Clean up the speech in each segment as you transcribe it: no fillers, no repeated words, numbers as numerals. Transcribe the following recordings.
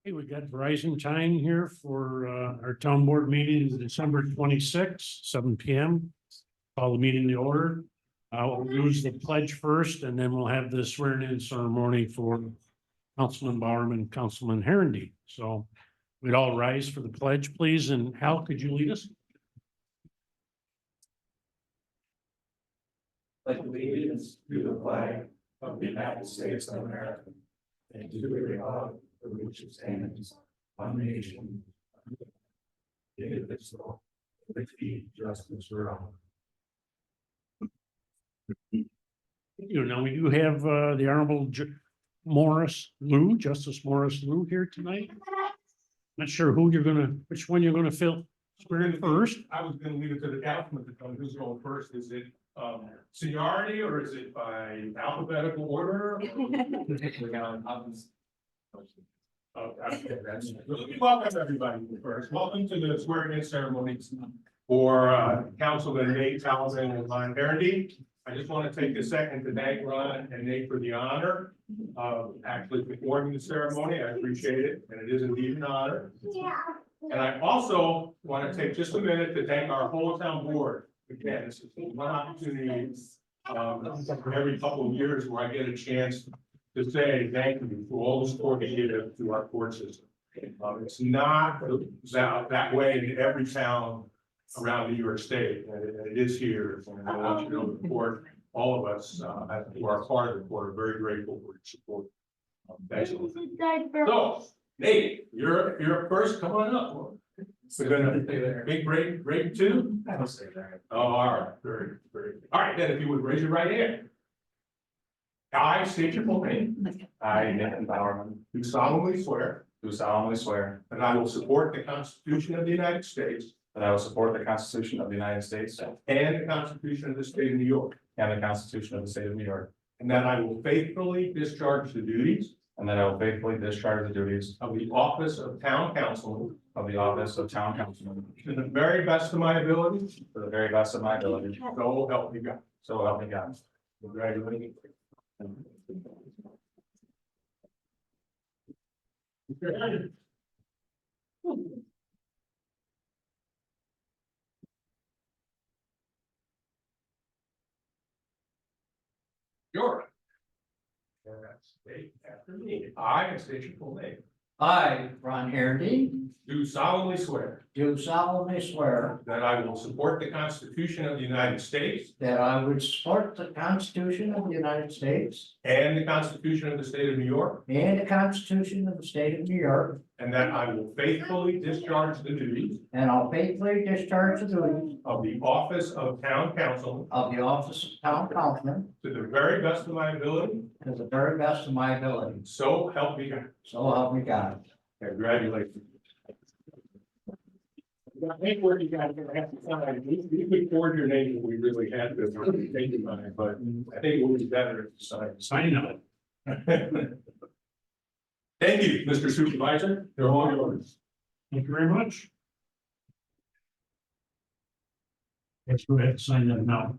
Hey, we got Verizon time here for our town board meeting, December 26th, 7 p.m. Call the meeting to order. We'll use the pledge first, and then we'll have the swearing in ceremony for Councilman Bowerman and Councilman Herrendy. So we'd all rise for the pledge, please. And Hal, could you lead us? Pledge allegiance to the flag of the United States of America and to the republic for which it stands, one nation, indivisible, with justice for all. Now we do have the Honorable Justice Morris Lou here tonight. Not sure which one you're gonna swear in first. I was gonna leave it to the councilman to tell me who's going first. Is it seniority or is it by alphabetical order? Welcome everybody first. Welcome to the swearing in ceremony for Councilman Nate Townsend and Ron Herrendy. I just want to take a second to thank Ron and Nate for the honor of actually performing the ceremony. I appreciate it, and it is indeed an honor. And I also want to take just a minute to thank our whole town board. Again, this is one opportunity every couple of years where I get a chance to say thank you for all the support you give to our court system. It's not that way in every town around New York State, and it is here. And I want you to know the court, all of us who are part of the court, are very grateful for your support. Thanks. So, Nate, you're first. Come on up. We're gonna big break two. I'll stay there. Oh, all right, very. All right, then if you would raise your right hand. I state your full name. I, Nathan Bowerman, Do solemnly swear do solemnly swear that I will support the Constitution of the United States that I will support the Constitution of the United States and the Constitution of the State of New York, and the Constitution of the State of New York, and that I will faithfully discharge the duties and that I will faithfully discharge the duties of the office of Town Council of the office of Town Councilman to the very best of my ability. to the very best of my ability. So help me God. So help me God. Congratulations. You're. State after me. I, and state your full name, I, Ron Herrendy, do solemnly swear do solemnly swear that I will support the Constitution of the United States that I would support the Constitution of the United States and the Constitution of the State of New York, and the Constitution of the State of New York, and that I will faithfully discharge the duties and I'll faithfully discharge the duties of the office of Town Council of the office of Town Councilman to the very best of my ability. to the very best of my ability. So help me God. So help me God. Congratulations. I think where you guys are gonna have to sign, we could forward your name if we really had to, thank you, Mike, but I think it would be better if you Sign up. Thank you, Mr. Supervisor. They're all yours. Thank you very much. Let's go ahead and sign that now.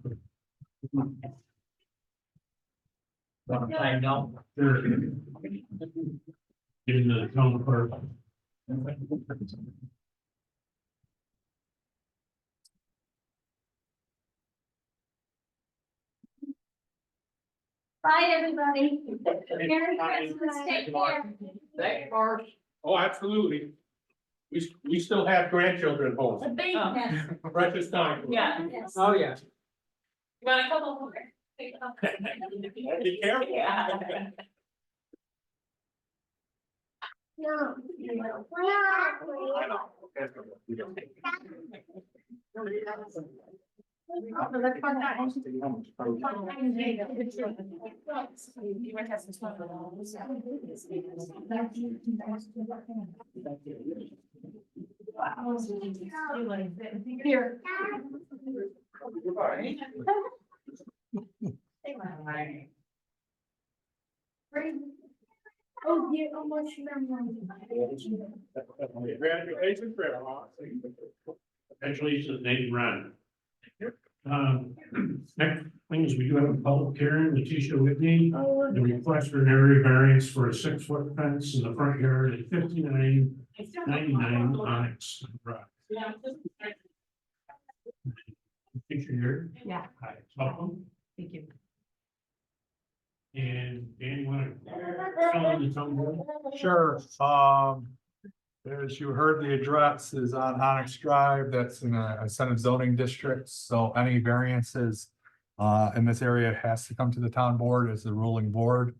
I know. Sure. Getting the town clerk. Bye, everybody. Merry Christmas. Take care. Thank you, Mark. Oh, absolutely. We still have grandchildren at The home. big mess. Precious time. Yeah. Oh, yeah. You want a couple more? Be careful. Yeah. No. Here. Oh, dear, almost remember. Congratulations, Grandma. Congratulations, Nate and Ron. Next thing is we do have a public hearing, Letitia Whitney, the request for an area variance for a 6-foot fence in the front yard at 5999 Onyx Drive. Picture here. Yeah, Hi, welcome. thank you. And Dan, you want to fill in the town board? Sure, as you heard, the address is on Onyx Drive, that's in a Senate zoning district, so any variances. In this area has to come to the town board as the ruling board.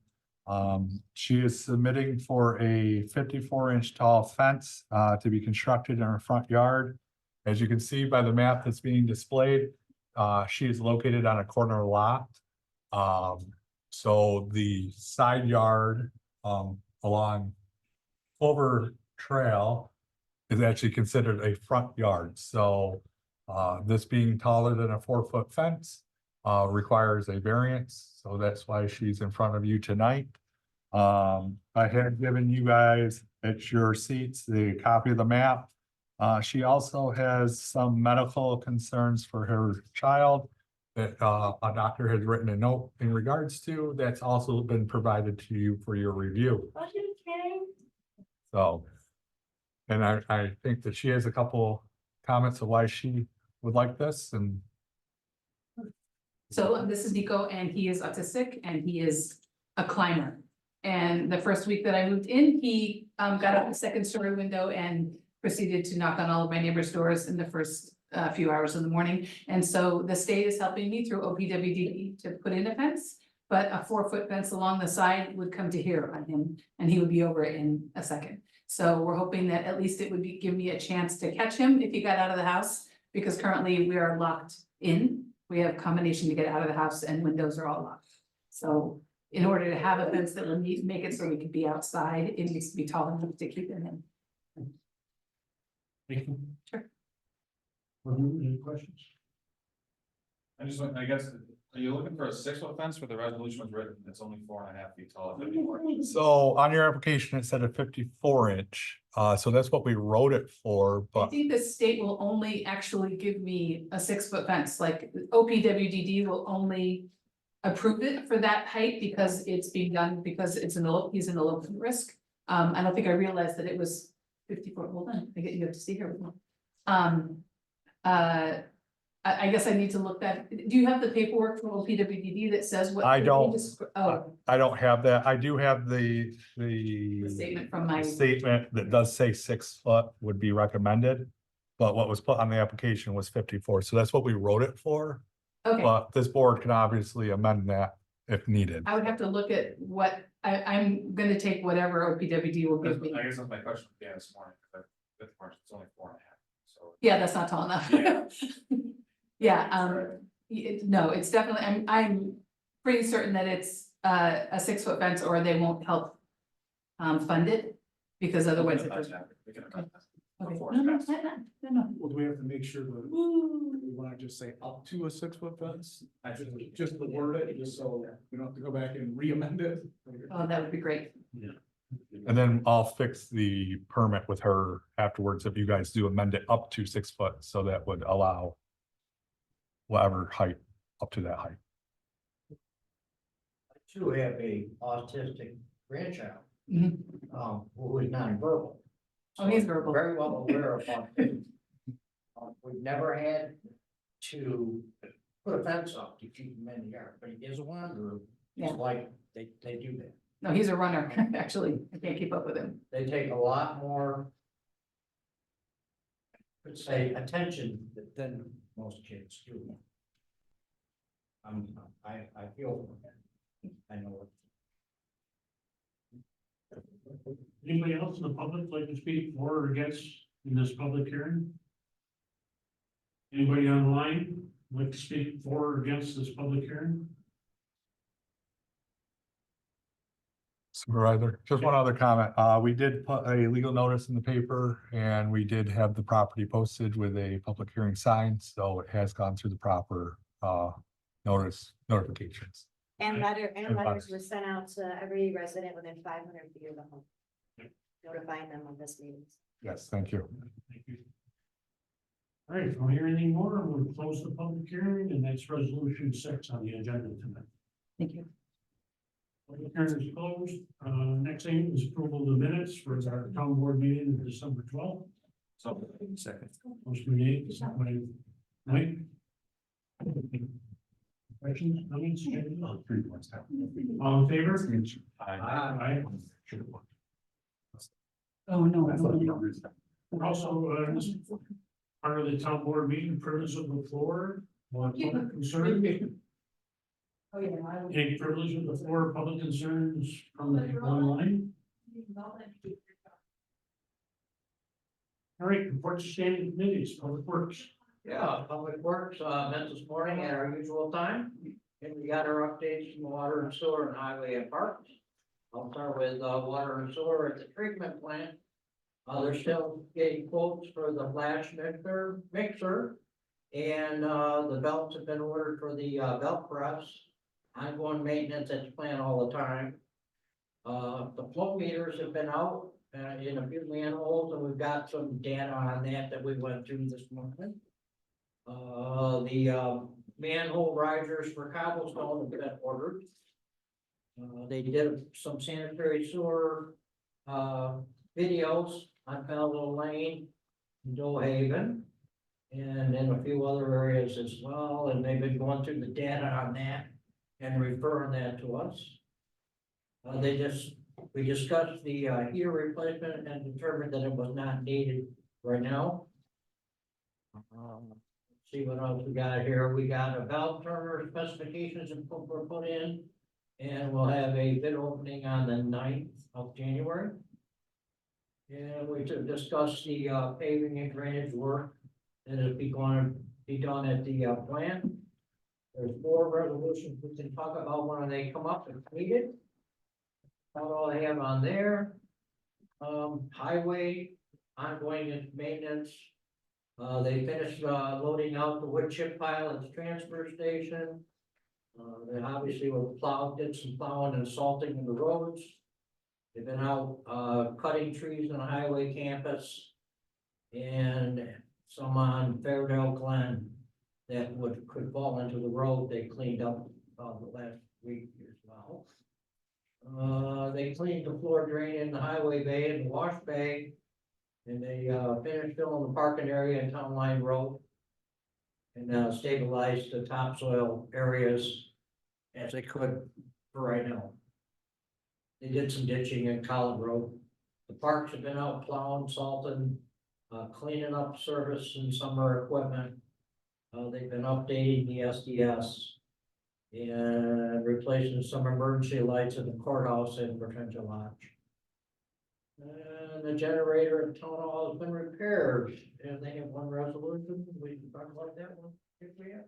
She is submitting for a 54-inch tall fence, to be constructed in her front yard. As you can see by the map that's being displayed, she is located on a corner lot. So the side yard, along Clover Trail is actually considered a front yard, so this being taller than a 4-foot fence requires a variance, so that's why she's in front of you tonight. I had given you guys at your seats the copy of the map. She also has some medical concerns for her child that a doctor has written a note in regards to, that's also been provided to you for your review. So. And I think that she has a couple comments of why she would like this, and So this is Nico, and he is autistic and he is a climber. And the first week that I moved in, he got out the 2nd-story window and proceeded to knock on all of my neighbors' doors in the first few hours in the morning. And so the state is helping me through OPWD to put in a fence, but a 4-foot fence along the side would come to here on him, and he would be over it in a second. So we're hoping that at least it would give me a chance to catch him if he got out of the house, because currently we are locked in. We have combination to get out of the house and windows are all locked. So in order to have a fence that would make it so we could be outside, it needs to be tall enough to keep him in. Thank you. Sure. Any questions? I just want, I guess, are you looking for a 6-foot fence where the resolution was written, it's only 4.5 feet tall? 54? so on your application, it said a 54-inch. So that's what we wrote it for, I but think the state will only actually give me a 6-foot fence, like OPWDD will only approve it for that height because it's being done, because it's he's an elopement risk. I don't think I realized that it was 54, hold on, you have to see here. I guess I need to look that, do you have the paperwork from OPWDD that says what? I don't. Oh, I don't have that. I do have the the statement from my. statement that does say 6 foot would be recommended. But what was put on the application was 54, so that's what we wrote it for. Okay, But this board can obviously amend that if needed. I would have to look at what, I'm gonna take whatever OPWD will give me. I guess that's my question, yeah, this morning, because it's only 4.5, so. Yeah, that's not tall enough. Yeah. Yeah, no, it's definitely, I'm pretty certain that it's a 6-foot fence or they won't help fund it, because otherwise it doesn't. We can amend that. Okay. Before No, it's no, passed. no. Well, do we have to make sure that we wanna just say up to a 6-foot fence? Just the word it, just so we don't have to go back and re-amend it. Oh, that would be great. And then I'll fix the permit with her afterwards if you guys do amend it up to 6 foot, so that would allow whatever height up to that height. I too have a autistic grandchild, Mhm. who is nonverbal. Oh, he's So I'm verbal. very well aware of autism. We've never had to put a fence up to keep him in the yard, but he is a wanderer. Yeah. It's like, they do that. No, he's a runner, actually. I can't keep up with him. They take a lot more, let's say, attention than most kids do. I feel for them. I know it. Anybody else in the public like to speak for or against in this public hearing? Anybody online like to speak for or against this public hearing? Supervisor, just one other comment. We did put a legal notice in the paper and we did have the property posted with a public hearing sign, so it has gone through the proper notifications. And And letters letters. were sent out to every resident within 500 feet of the home. Notifying them of this meeting. Yes, thank you. Thank you. All right, if I don't hear anything more, I'm going to close the public hearing, and that's resolution 6 on the agenda tonight. Thank you. Public hearing is closed. Next thing is approval of the minutes for our town board meeting of December 12th. So, second. Motion made, second by Mike. Questions, comments, changes? All in favor? Aye. Oh, no. Also, this part of the town board meeting, privilege of the floor, public concern. Oh, yeah. Any privilege of the floor, public concerns from the online. All right, reports to standing committees, public works. Yeah, Public Works, met this morning at our usual time, and we got our updates from water and sewer and highway and parks. I'll start with, water and sewer at the treatment plant. They're still getting quotes for the flash mixer. And, the belts have been ordered for the, belt press. Ongoing maintenance at the plant all the time. The flow meters have been out, in a few manholes, and we've got some data on that we went through this morning. The manhole risers for cobblestone have been ordered. They did some sanitary sewer, videos on Belleville Lane, Doe Haven, and in a few other areas as well, and they've been going through the data on that and referring that to us. We discussed the heater replacement and determined that it was not needed right now. See what else we got here. We got a valve turner specifications and were put in. And we'll have a bid opening on the 9th of January. And we discussed the paving and drainage work that is going to be done at the plant. There's 4 resolutions we can talk about when they come up and needed. That's all I have on there. Highway, ongoing maintenance. They finished loading out the wood chip pile at the transfer station. They obviously were plowed, did some plowing and salting in the roads. They've been out cutting trees on the highway campus. And some on Fairdale Glen that could fall into the road. They cleaned up the last week as well. They cleaned the floor drain in the highway bay and the wash bay. And they finished filling the parking area in Town Line Road. And stabilized the topsoil areas as they could for right now. They did some ditching in College Road. The parks have been out plowing, salting, cleaning up service and summer equipment. They've been updating the SDS. And replacing some emergency lights in the courthouse and Potential Lodge. And the generator at Town Hall has been repaired, and they have 1 resolution. We can talk about that one if we have.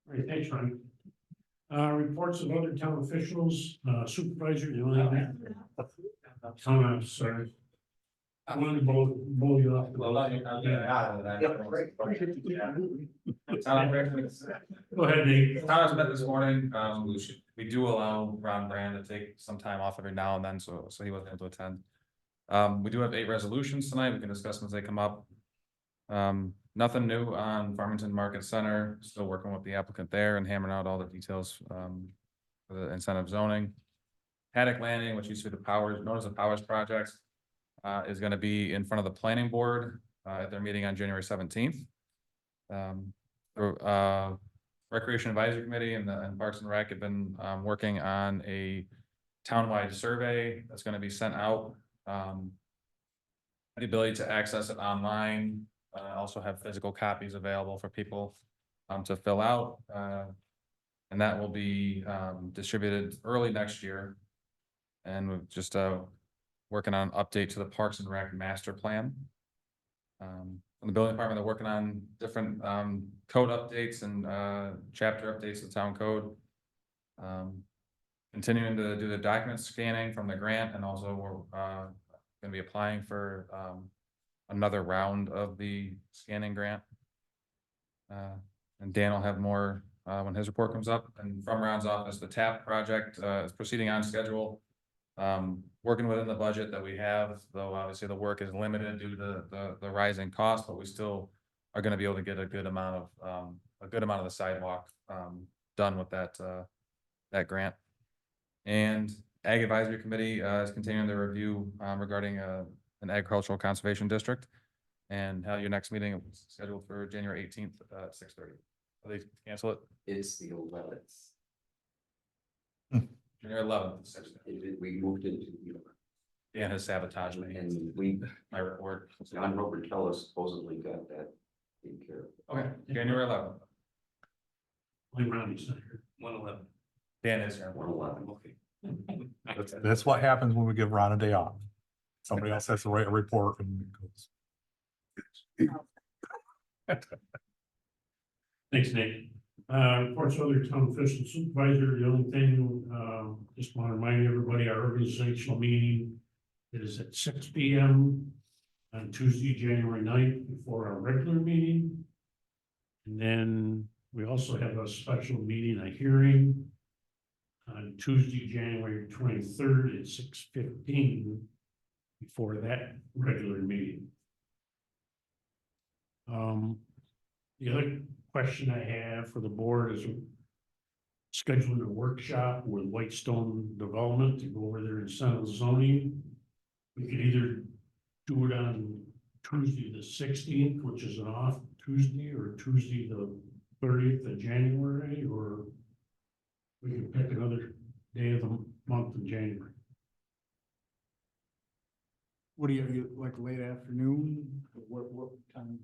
All right, thanks, Ron. Reports of other town officials, supervisor, you know, comments, sorry. I wanted to blow you off. Go ahead, Nate. Thomas met this morning, we do allow Ron Brand to take some time off every now and then, so he wasn't able to attend. We do have 8 resolutions tonight, we can discuss them as they come up. Nothing new on Farmington Market Center, still working with the applicant there and hammering out all the details, for the incentive zoning. Haddock Landing, which used to be the Powers, known as the Powers Project, is gonna be in front of the planning board, at their meeting on January 17th. Recreation Advisory Committee and Parks and Rec have been working on a townwide survey that's going to be sent out. The ability to access it online, also have physical copies available for people to fill out. And that will be distributed early next year. And we're just working on an update to the Parks and Rec master plan. In the building department, they're working on different code updates and chapter updates to town code. Continuing to do the document scanning from the grant, and also we're going to be applying for another round of the scanning grant. And Dan will have more when his report comes up. And from Ron's office, the TAP project, is proceeding on schedule. Working within the budget that we have, though obviously the work is limited due to the rising cost, but we still are gonna be able to get a good amount of the sidewalk, done with that grant. And Ag Advisory Committee, is continuing the review, regarding, an agricultural conservation district. And how your next meeting is scheduled for January 18th, 6:30. Are they cancel it? It's the 11th. January 11th, 6:30. We moved into, Dan has sabotaged me. and we, My report. John Robert Keller supposedly got that taken care of. Okay, January 11th, Only Ronnie's not here. 1:11. Dan is here. 111. Okay. That's what happens when we give Ron a day off. Somebody else has to write a report and it goes. Thanks, Nate. Reports of other town official supervisor, the only thing, just want to remind everybody, our organizational meeting is at 6 P.M. on Tuesday, January 9th, before our regular meeting. And then we also have a special meeting, a hearing on Tuesday, January 23rd at 6:15 before that regular meeting. The other question I have for the board is scheduling a workshop with Whitestone Development to go over their incentive zoning. We could either do it on Tuesday, the 16th, which is an off Tuesday, or Tuesday, the 30th of January, or we can pick another day of the month in January. What do you, like late afternoon? What time?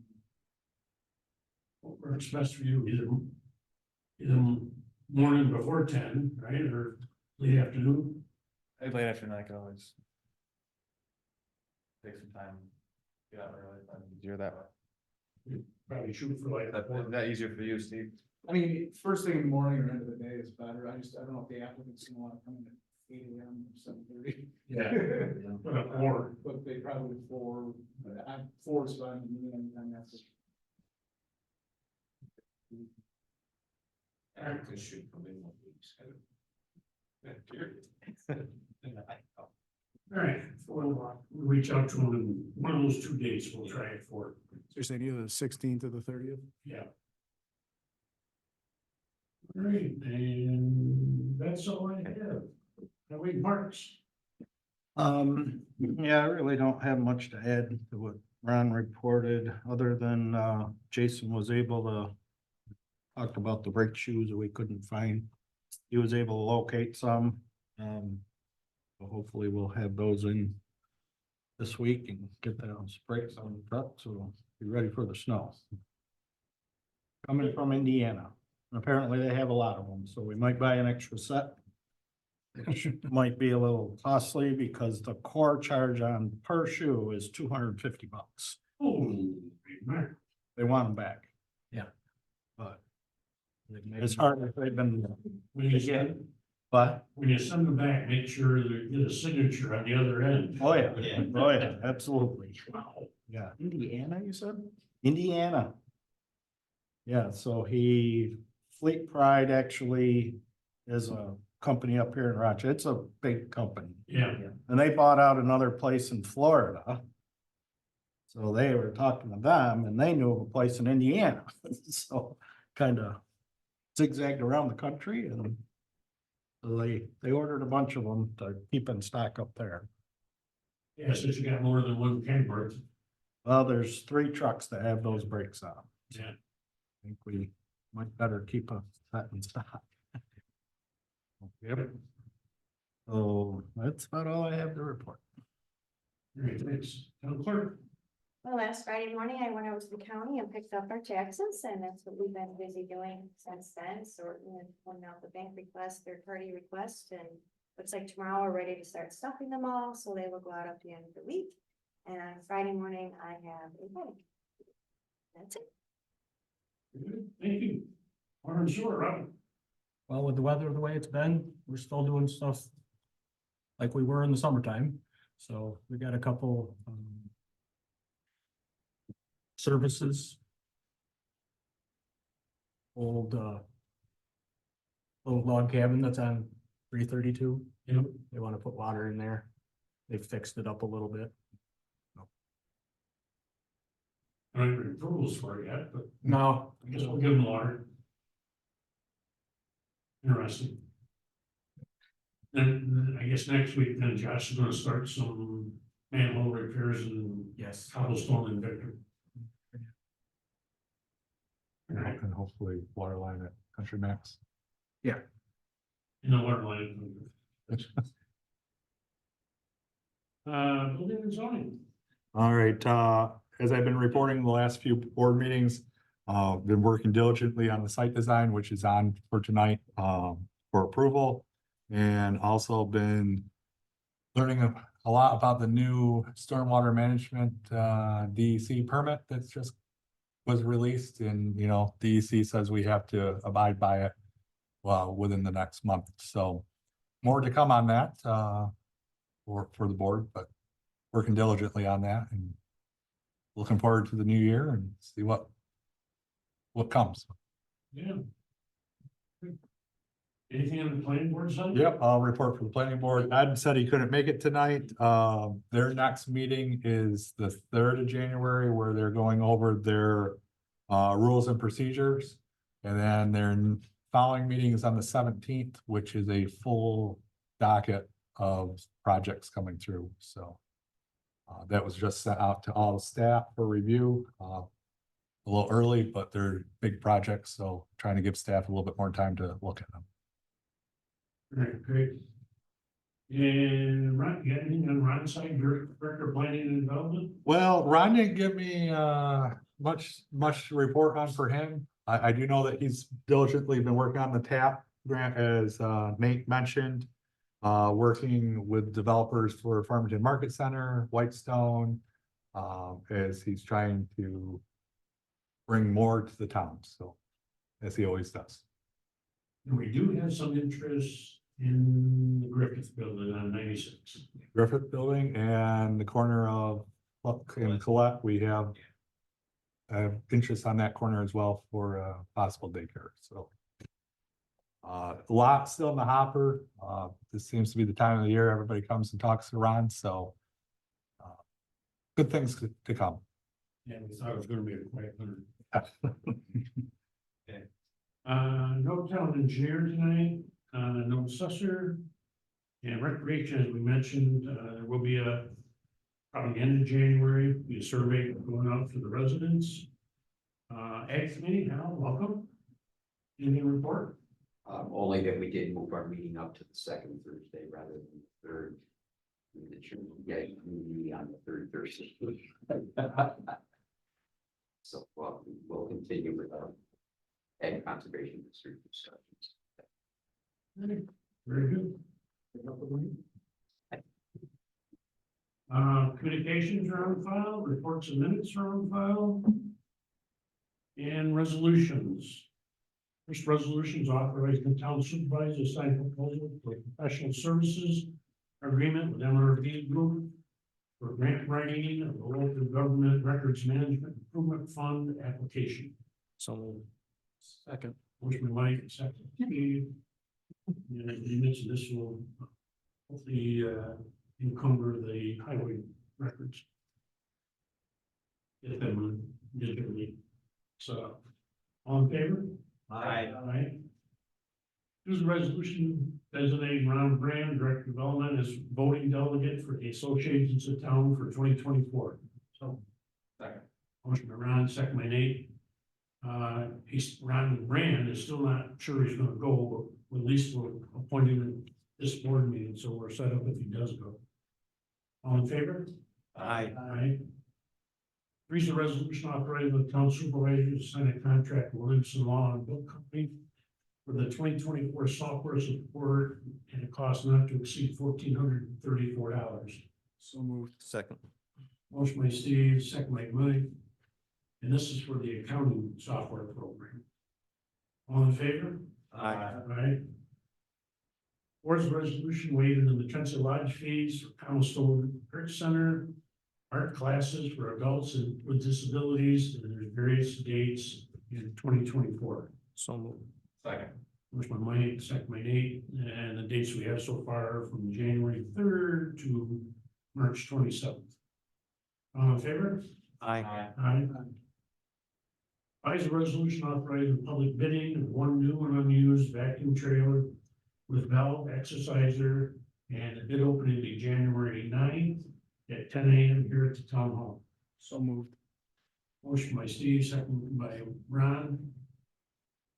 What works best for you, either morning before 10, right, or late afternoon? Late afternoon, I could always take some time, get out early, if I'm easier that way. Probably shoot for like Is that easier for you, Steve? I mean, first thing in the morning or end of the day is better. I don't know if the applicant's gonna wanna come in at 8 AM or 7:30. Yeah. Or, But they probably 4, 4 is fine, and that's. Erica should come in 1 week. all right, we'll reach out to them in one of those 2 days, we'll try it for, So you're saying either the 16th or the 30th? yeah. All right, and that's all I have. Now, wait, Marks. Yeah, I really don't have much to add to what Ron reported, other than, Jason was able to talk about the brake shoes that we couldn't find. He was able to locate some, so hopefully we'll have those in this week and get those brakes on the truck, so we'll be ready for the snow. Coming from Indiana, and apparently they have a lot of them, so we might buy an extra set. Which might be a little costly because the core charge on per shoe is $250. Oh, Mark. They want them back. Yeah. But it's hard if they've been, When you send, but, when you send them back, make sure they get a signature on the other end. oh yeah, oh yeah, absolutely. Wow. Yeah. Indiana, you said? Indiana. Yeah, so Fleet Pride actually is a company up here in Rochester. It's a big company. Yeah, And they bought out another place in Florida. So they were talking to them and they knew of a place in Indiana. So kind of zigzagged around the country and they ordered a bunch of them to keep in stock up there. yeah, since you got more than one Kenworth. Well, there's 3 trucks that have those brakes on. Yeah. I think we might better keep a set in stock. Yep. So that's about all I have to report. Great, thanks. Town clerk. Well, last Friday morning, I went over to the county and picked up our taxes, and that's what we've been busy doing since then, sorting and pulling out the bank requests, third-party requests, and looks like tomorrow we're ready to start stuffing them all, so they will go out at the end of the week. And on Friday morning, I have a wedding. That's it. Good, thank you. Water and sewer, Robin. Well, with the weather the way it's been, we're still doing stuff like we were in the summertime. So we got a couple services. Old little log cabin that's on 332. You know, They wanna put water in there. They've fixed it up a little bit. I don't have any approvals for it yet, but No, I guess we'll give them water. Interesting. Then I guess next week, then Josh is gonna start some manhole repairs and yes. cobblestone and Victor. Right, And hopefully water line at Country Max. in the water line. Building and zoning. All right, as I've been reporting the last few board meetings, been working diligently on the site design, which is on for tonight, for approval. And also been learning a lot about the new stormwater management, DEC permit that's just was released, and, you know, DEC says we have to abide by it, well, within the next month. So more to come on that, for the board, but working diligently on that and looking forward to the new year and see what comes. Yeah. Anything on the planning board side? Yep, I'll report for the planning board. Ed said he couldn't make it tonight. Their next meeting is the 3rd of January, where they're going over their rules and procedures. And then their following meeting is on the 17th, which is a full docket of projects coming through, so. That was just sent out to all the staff for review, a little early, but they're big projects, so trying to give staff a little bit more time to look at them. All right, great. And Ron, you got anything on Ron's side, director of planning and development? Well, Ron didn't give me much to report on for him. I do know that he's diligently been working on the TAP grant, as Nate mentioned. Working with developers for Farmington Market Center, Whitestone, as he's trying to bring more to the town, so, as he always does. And we do have some interest in the Griffith building on 96. Griffith Building and the corner of Luck and Colette, we have interest on that corner as well for possible daycare, so. A lot still in the hopper. This seems to be the time of the year everybody comes and talks to Ron, so. Good things to come. Yeah, we thought it was gonna be a quiet winter. Okay. No town engineer tonight, no assessor. And recreation, as we mentioned, there will be probably end of January, be a survey going out to the residents. Ag committee, Hal, welcome. Anything to report? Only that we did move our meeting up to the second Thursday rather than the third. We on the third Thursday. So, well, we'll continue with our ag conservation district discussions. Very good. Communications are on file, reports and minutes are on file. And resolutions. First resolution is authorizing the town supervisor to sign a proposal for professional services agreement with MRV Group for grant writing of the local government records management improvement fund application. So, second. Motion by Mike, second Steve. And you mentioned this will hopefully encumber the highway records. Get them digitally. So, all in favor? Aye. Here's a resolution designating Ron Brand, Director of Development, as voting delegate for the Associations of Town for 2024. So. Second. Motion by Ron, second by Nate. Ron Brand is still not sure he's gonna go, but at least we'll appoint him in this board meeting, so we're set up if he does go. All in favor? Aye. Three's a resolution authorizing the town supervisor to sign a contract with Williamson Law and Book Company for the 2024 software support and a cost not to exceed $1,434. So moved. Second. Motion by Steve, second by Mike. And this is for the accounting software program. All in favor? Aye. Fourth resolution waiving the Matrenza Lodge fees for Cobblestone Art Center, art classes for adults with disabilities, and there's various dates in 2024. So moved. Second. First by Mike, second by Nate, and the dates we have so far from January 3rd to March 27th. All in favor? Aye. Aye. Advise a resolution authorizing public bidding of one new and unused vacuum trailer with valve exerciser, and the bid opening be January 9th at 10 a.m. here at the town hall. So moved. Motion by Steve, second by Ron.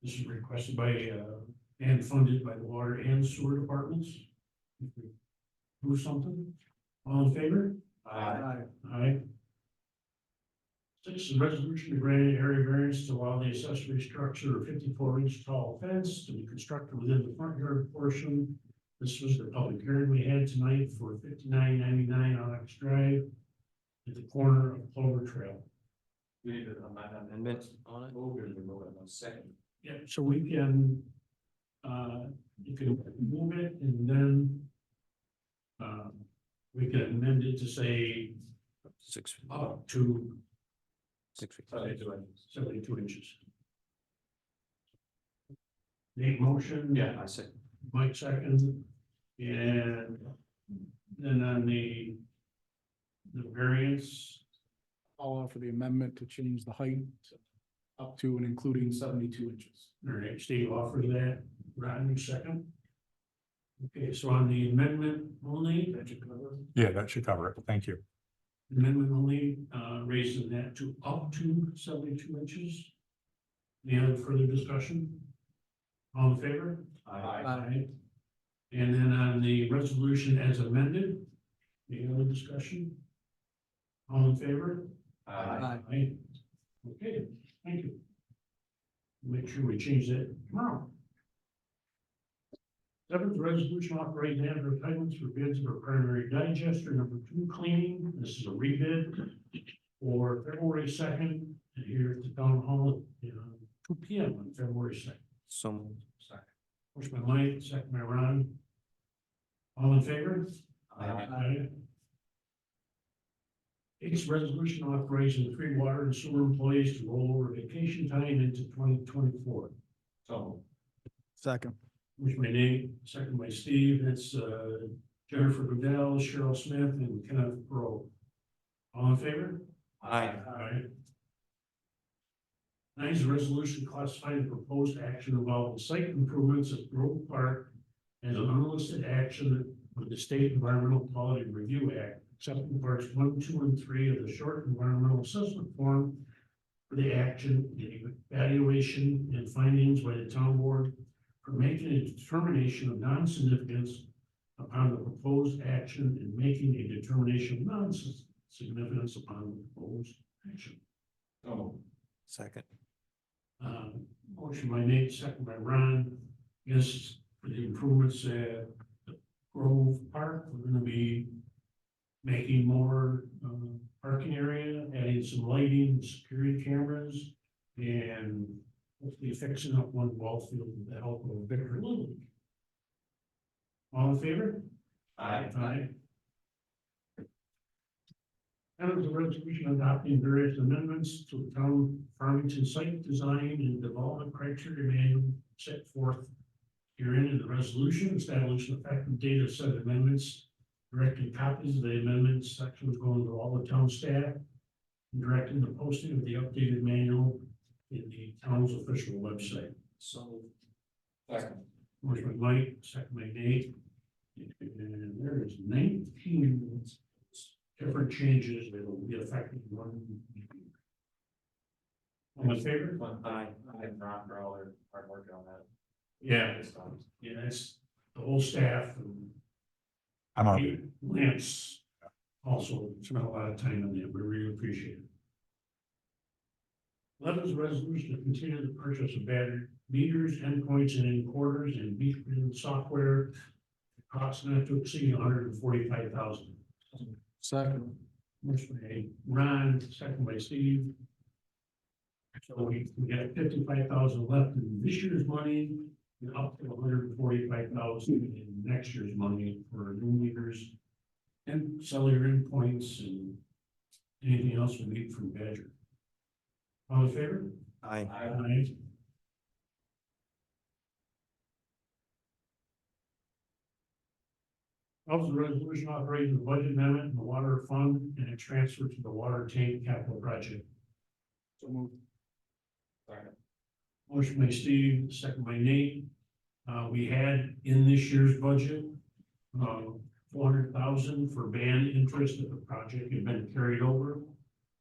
This is requested by, and funded by the water and sewer departments. Do something. All in favor? Aye. Aye. Six is a resolution to grant an area variance to allow the accessory structure of 54-inch tall fence to be constructed within the front yard portion. This was the public hearing we had tonight for 5999 Onyx Drive at the corner of Clover Trail. We need an amendment on it. Move it, remove it, one second. Yeah, so we can, you can move it and then we can amend it to say 6 feet. up to 6 feet. 72 inches. Nate motion. Yeah. I see. Mike second, and then on the variance, I'll offer the amendment to change the height up to and including 72 inches. all right, Steve offers that, Rodney second. Okay, so on the amendment only, that you cover, Yeah, that should cover it. Thank you. amendment only, raising that to up to 72 inches. Any other further discussion? All in favor? Aye. And then on the resolution as amended, any other discussion? All in favor? Aye. Aye. Okay, thank you. Make sure we change that tomorrow. Seventh resolution authorizing advertisements for bids for primary digester number 2 cleaning. This is a rebid for February 2nd here at the town hall at 2 p.m. on February 2nd. So moved. Motion by Mike, second by Ron. All in favor? Aye. Eight's resolution authorizing 3 water and sewer employees to roll over vacation time into 2024. So. Second. Motion by Nate, second by Steve. That's Jennifer Goodell, Cheryl Smith, and Kenneth Rowe. All in favor? Aye. Aye. Nine is a resolution classifying the proposed action involving site improvements at Grove Park as an unlisted action with the State Environmental Quality Review Act, accepting parts 1, 2, and 3 of the short environmental assessment form for the action, the evaluation and findings by the town board for making a determination of non-significance upon the proposed action and making a determination of non-significance upon the proposed action. So. Second. Motion by Nate, second by Ron. Yes, for the improvements at Grove Park, we're gonna be making more parking area, adding some lighting, security cameras, and hopefully fixing up one ball field with the help of Victor Little. All in favor? Aye. Aye. And was a resolution adopting various amendments to the town Farmington site design and development criteria manual set forth herein in the resolution, establishing effective date of said amendments, directing copies of the amendments sections going to all the town staff, and directing the posting of the updated manual in the town's official website. So. Second. Motion by Mike, second by Nate. And there is 19 different changes that will be effective one. All in favor? Aye. And Ron for all their hard work on that. Yeah, yeah, it's the whole staff and I'm on. Lance also spent a lot of time on that. We really appreciate it. 11 is a resolution to continue the purchase of battery meters, endpoints, and encoders and metering software. Cost not to exceed $145,000. Second. Motion by Ron, second by Steve. So we got 55,000 left in this year's money, and up to 145,000 in next year's money for new meters and cellular endpoints and anything else we need from Badger. All in favor? Aye. Aye. Also, the resolution authorizing the budget amendment in the water fund and a transfer to the water tank capital project. So moved. Motion by Steve, second by Nate. We had in this year's budget, 400,000 for band interest if the project had been carried over.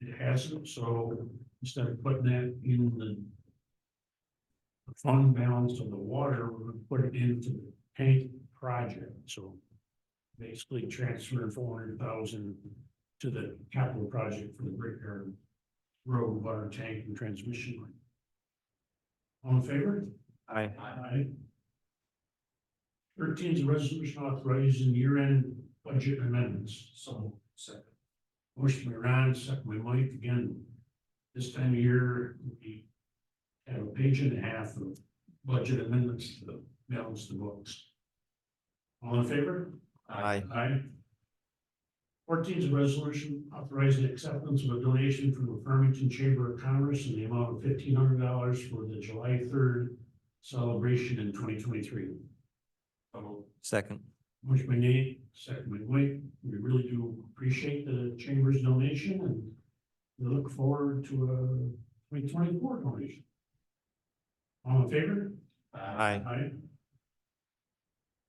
It hasn't, so instead of putting that in the fund balance of the water, we're gonna put it into the tank project, so basically transferring 400,000 to the capital project for the Brickyard Road water tank and transmission line. All in favor? Aye. Aye. 13 is a resolution authorizing year-end budget amendments. So, second. Motion by Ron, second by Mike. Again, this time of year, we have a page and a half of budget amendments to balance the books. All in favor? Aye. Aye. 14 is a resolution authorizing acceptance of a donation from the Farmington Chamber of Commerce in the amount of $1,500 for the July 3rd celebration in 2023. Second. Motion by Nate, second by Mike. We really do appreciate the Chamber's donation and we look forward to a 2024 donation. All in favor? Aye. Aye.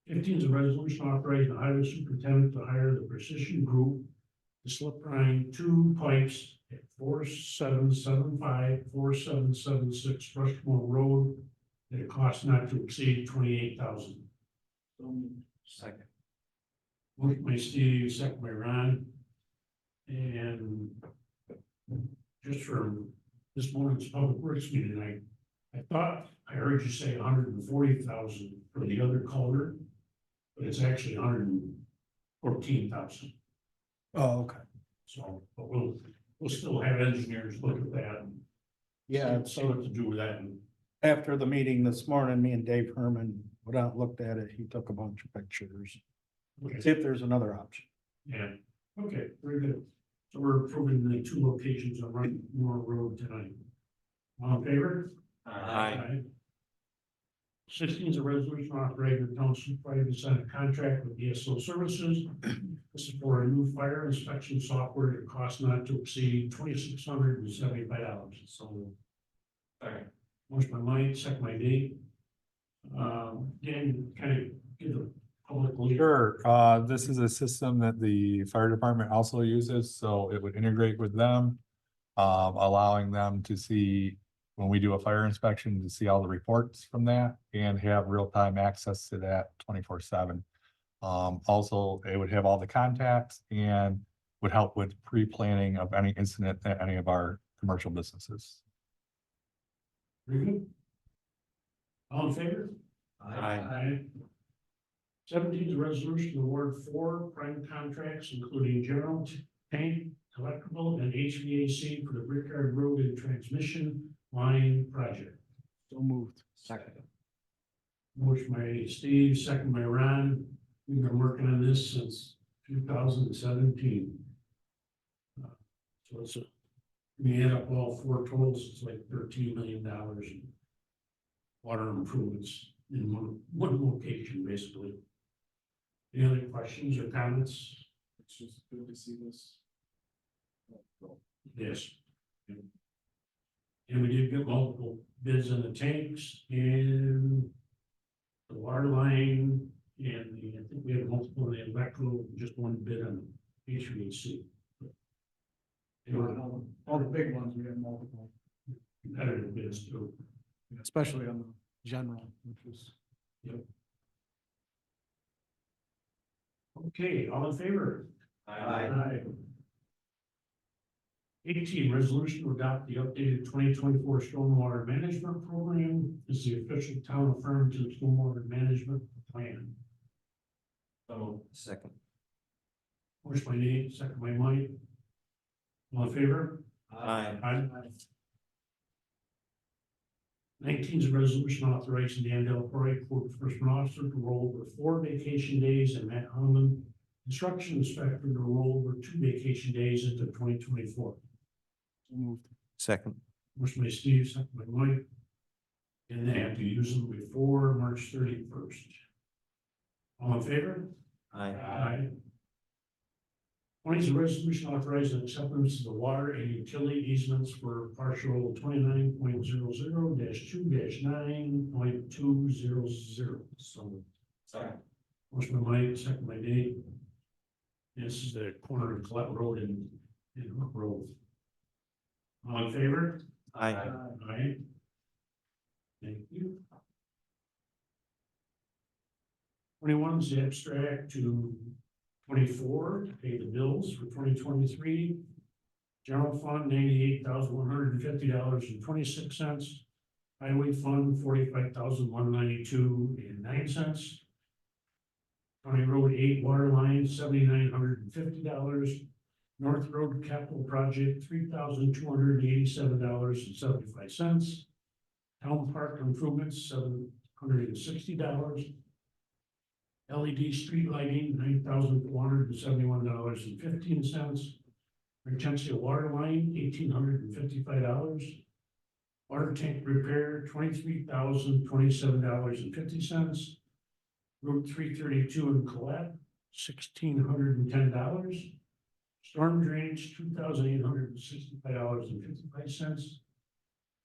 15 is a resolution authorizing the highway superintendent to hire the Precision Group to slip line 2 pipes at 4775, 4776 Rushmore Road at a cost not to exceed 28,000. Second. Motion by Steve, second by Ron. And just for this morning's public works meeting, I thought I heard you say 140,000 for the other culvert, but it's actually 114,000. Oh, okay. So, but we'll still have engineers look at that. And Yeah, see so what to do with that. after the meeting this morning, me and Dave Herman went out, and looked at it. He took a bunch of pictures. See if there's another option. Yeah, okay, very good. So we're approving the 2 locations on Rushmore Road tonight. All in favor? Aye. 16 is a resolution authorizing the town supervisor to sign a contract with DSO Services. This is for a new fire inspection software that costs not to exceed $2,675. So. Motion by Mike, second by Dave. Dan, kind of give the public. Sure, this is a system that the fire department also uses, so it would integrate with them. Allowing them to see, when we do a fire inspection, to see all the reports from that and have real-time access to that 24/7. Also, it would have all the contacts and would help with pre-planning of any incident at any of our commercial businesses. Very good. All in favor? Aye. 17 is a resolution to award 4 prime contracts, including general tank, electrical, and HVAC for the Brickyard Road and Transmission Line Project. So moved. Second. Motion by Steve, second by Ron. We've been working on this since 2017. So it's we add up all 4 totals, it's like $13 million in water improvements in one location, basically. Any other questions or comments? It's just good to see this. Yes. And we did get multiple bids on the tanks and the water line and I think we had multiple on the electrical, just one bid on HVAC. They were All the big ones, we have multiple, competitive bids too. especially on the general, which is. Okay, all in favor? Aye. 18, resolution to adopt the updated 2024 stormwater management program. This is the official town of Farmington stormwater management plan. So, Second. motion by Nate, second by Mike. All in favor? Aye. Aye. 19 is a resolution authorizing the Andell Quarry Code Enforcement Officer to roll over 4 vacation days and Matt Holman, construction inspector, to roll over 2 vacation days into 2024. So moved. Second. Motion by Steve, second by Mike. And they have to use them before March 31st. All in favor? Aye. Twenty is a resolution authorizing acceptance of the water and utility easements for partial 29.00-2-9.200. So. Second. Motion by Mike, second by Dave. This is the corner of Colette Road and Hook Road. All in favor? Aye. Aye. Thank you. 21 is the abstract to 24, to pay the bills for 2023. General fund, $98,150.26. Highway fund, $45,192.09. County Road 8 water line, $7,950. North Road capital project, $3,287.75. Town park improvements, $760. LED street lighting, $9,471.15. Retention water line, $1,855. Water tank repair, $23,027.50. Route 332 in Colette, $1,610. Storm drainage, $2,865.55.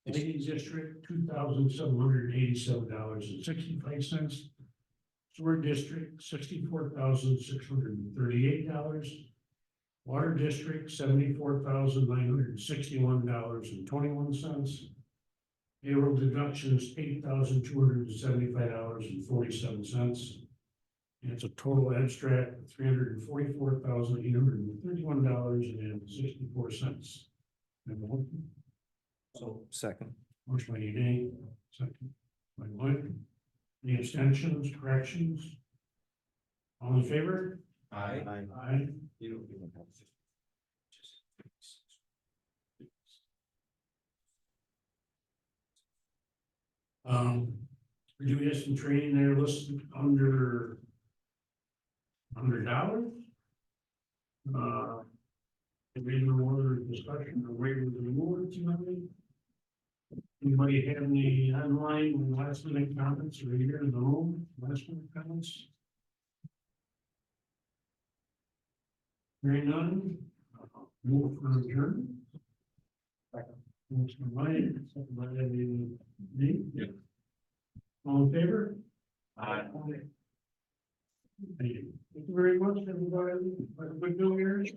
Lighting district, $2,787.65. Sewer district, $64,638. Water district, $74,961.21. Payroll deductions, $8,275.47. And it's a total abstract of $344,831.64. So second. Motion by Dave, second by Mike. Any abstentions, corrections? All in favor? Aye. Aye. You don't even have to. We do have some training there listed under $100. Regular order discussion or regular reward tonight. Anybody have any online or last minute comments or here in the room, last minute comments? Hearing none, move for adjournment. Motion by Mike, second by Nate. Yeah. All in favor? Aye. Thank you. Thank you very much, everybody. Have a good New Year's.